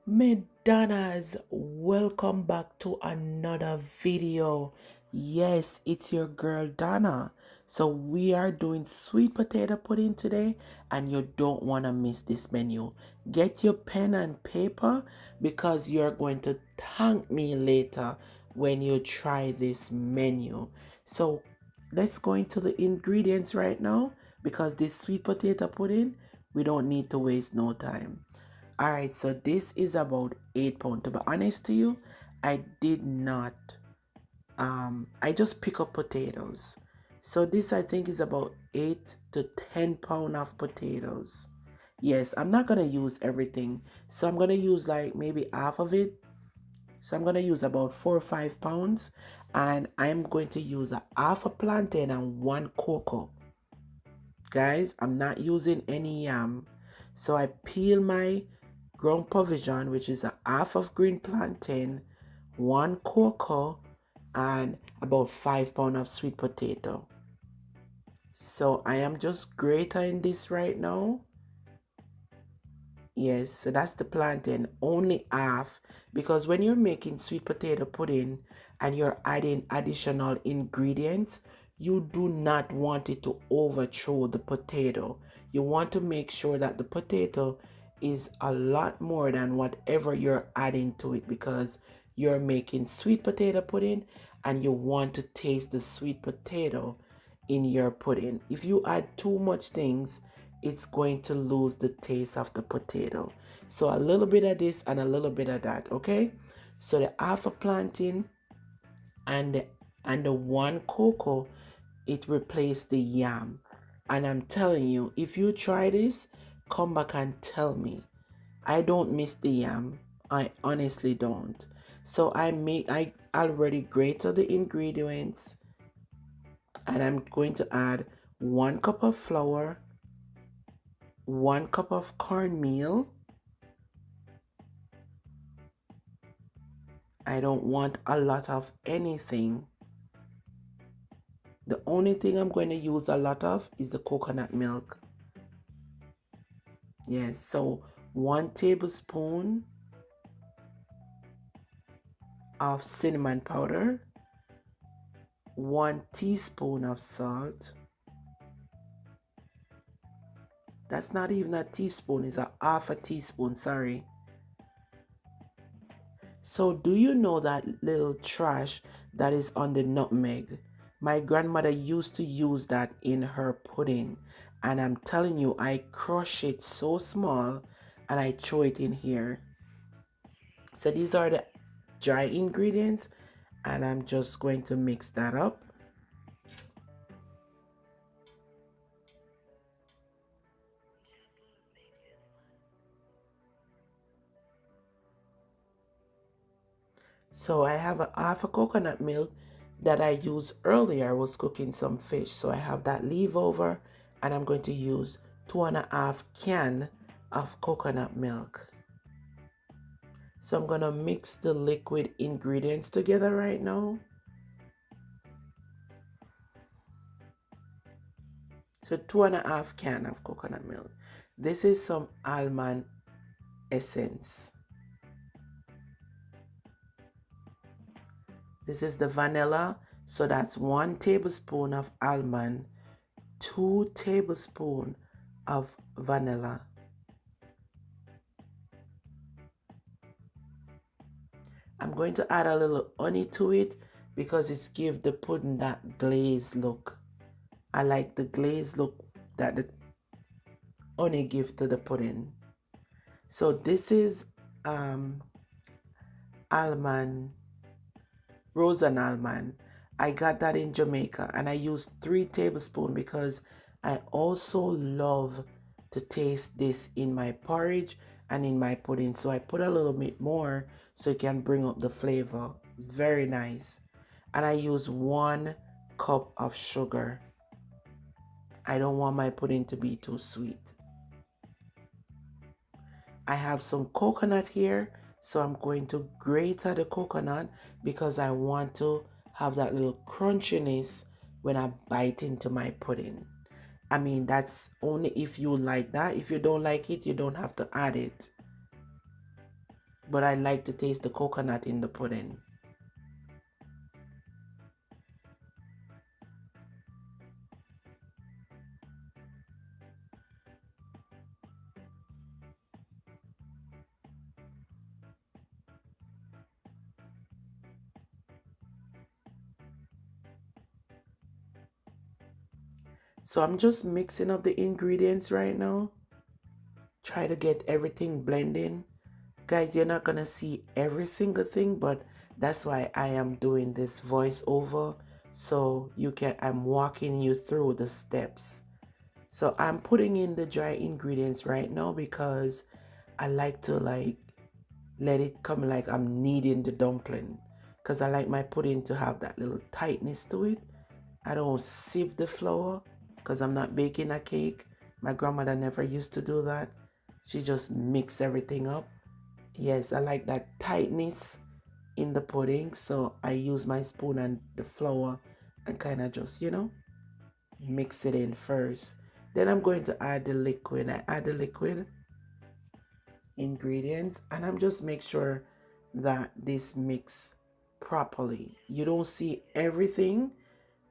Madonnas, welcome back to another video. Yes, it's your girl Donna. So we are doing sweet potato pudding today, and you don't want to miss this menu. Get your pen and paper because you're going to thank me later when you try this menu. So let's go into the ingredients right now because this sweet potato pudding, we don't need to waste no time. Alright, so this is about 8 pounds. To be honest to you, I did not I just pick up potatoes. So this I think is about 8 to 10 pounds of potatoes. Yes, I'm not gonna use everything. So I'm gonna use like maybe half of it. So I'm gonna use about 4 or 5 pounds, and I'm going to use a half a plantain and one coco. Guys, I'm not using any yam. So I peel my ground provision, which is a half of green plantain, one cocoa, and about 5 pounds of sweet potato. So I am just grating this right now. Yes, so that's the plantain, only half, because when you're making sweet potato pudding and you're adding additional ingredients, you do not want it to overthrow the potato. You want to make sure that the potato is a lot more than whatever you're adding to it, because you're making sweet potato pudding and you want to taste the sweet potato in your pudding. If you add too much things, it's going to lose the taste of the potato. So a little bit of this and a little bit of that, okay? So the half a plantain and the one cocoa, it replaced the yam. And I'm telling you, if you try this, come back and tell me. I don't miss the yam. I honestly don't. So I already grated the ingredients, and I'm going to add 1 cup of flour, 1 cup of cornmeal. I don't want a lot of anything. The only thing I'm going to use a lot of is the coconut milk. Yes, so 1 tablespoon of cinnamon powder, 1 teaspoon of salt. That's not even a teaspoon, it's a half a teaspoon, sorry. So do you know that little trash that is on the nutmeg? My grandmother used to use that in her pudding. And I'm telling you, I crush it so small and I throw it in here. So these are the dry ingredients, and I'm just going to mix that up. So I have a half a coconut milk that I used earlier. I was cooking some fish. So I have that leave over, and I'm going to use 2.5 cans of coconut milk. So I'm going to mix the liquid ingredients together right now. So 2.5 cans of coconut milk. This is some almond essence. This is the vanilla. So that's 1 tablespoon of almond, 2 tablespoons of vanilla. I'm going to add a little honey to it because it's give the pudding that glazed look. I like the glazed look that the honey give to the pudding. So this is almond, rosa and almond. I got that in Jamaica, and I used 3 tablespoons because I also love to taste this in my porridge and in my pudding. So I put a little bit more so it can bring up the flavor. Very nice. And I use 1 cup of sugar. I don't want my pudding to be too sweet. I have some coconut here, so I'm going to grate the coconut because I want to have that little crunchiness when I bite into my pudding. I mean, that's only if you like that. If you don't like it, you don't have to add it. but I like to taste the coconut in the pudding. So I'm just mixing up the ingredients right now. Try to get everything blending. Guys, you're not gonna see every single thing, but that's why I am doing this voiceover, so I'm walking you through the steps. So I'm putting in the dry ingredients right now because I like to let it come like I'm kneading the dumpling, because I like my pudding to have that little tightness to it. I don't sieve the flour because I'm not baking a cake. My grandmother never used to do that. She just mix everything up. Yes, I like that tightness in the pudding, so I use my spoon and the flour and kind of just, mix it in first. Then I'm going to add the liquid. I add the liquid ingredients and I'm just make sure that this mix properly. You don't see everything,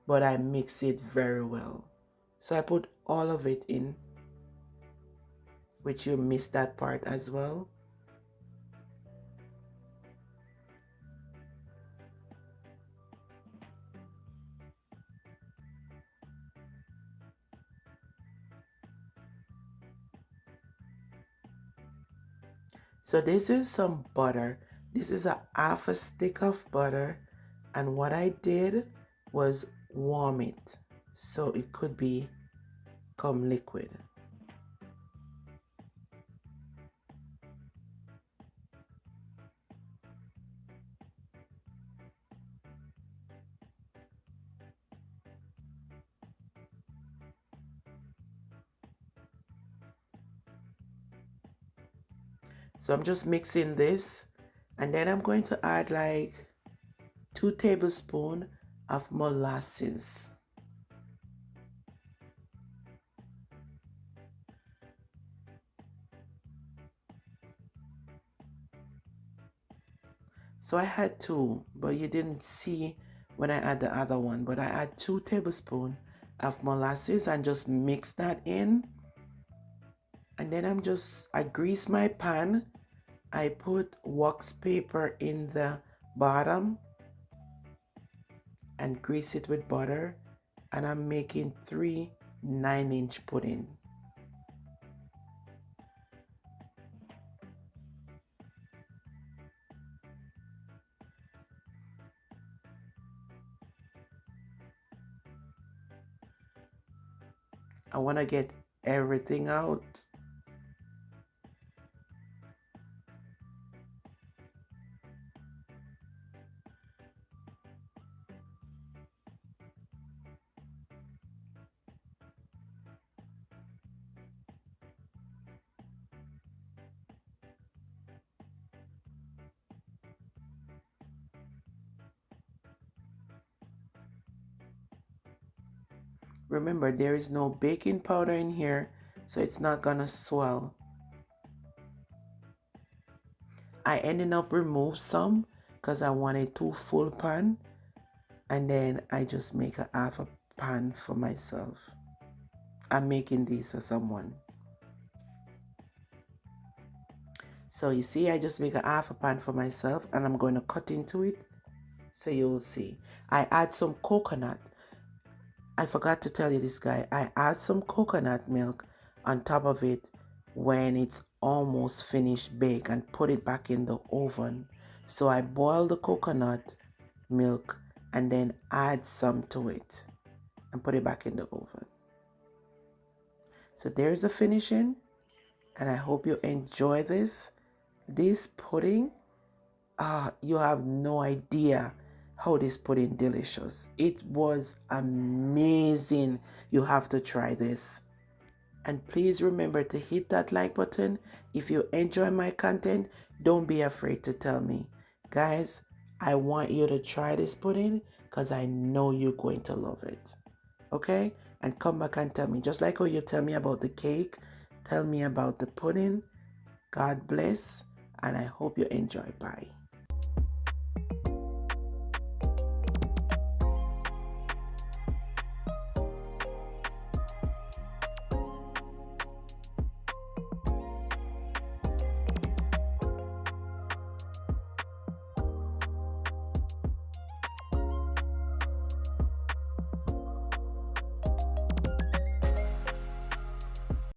but I mix it very well. So I put all of it in, which you missed that part as well. So this is some butter. This is a half a stick of butter. And what I did was warm it so it could become liquid. So I'm just mixing this, and then I'm going to add like 2 tablespoons of molasses. So I had 2, but you didn't see when I add the other one, but I add 2 tablespoons of molasses and just mix that in. And then I grease my pan. I put wax paper in the bottom and grease it with butter, and I'm making 3 9-inch pudding. I want to get everything out. Remember, there is no baking powder in here, so it's not gonna swell. I ended up remove some because I wanted 2 full pan, and then I just make a half a pan for myself. I'm making these for someone. So you see, I just make a half a pan for myself, and I'm going to cut into it so you'll see. I add some coconut. I forgot to tell you this, guy. I add some coconut milk on top of it when it's almost finished bake and put it back in the oven. So I boil the coconut milk and then add some to it and put it back in the oven. So there's the finishing, and I hope you enjoy this. This pudding, you have no idea how this pudding delicious. It was amazing. You have to try this. And please remember to hit that like button. If you enjoy my content, don't be afraid to tell me. Guys, I want you to try this pudding because I know you're going to love it. Okay? And come back and tell me. Just like how you tell me about the cake, tell me about the pudding. God bless. and I hope you enjoy. Bye.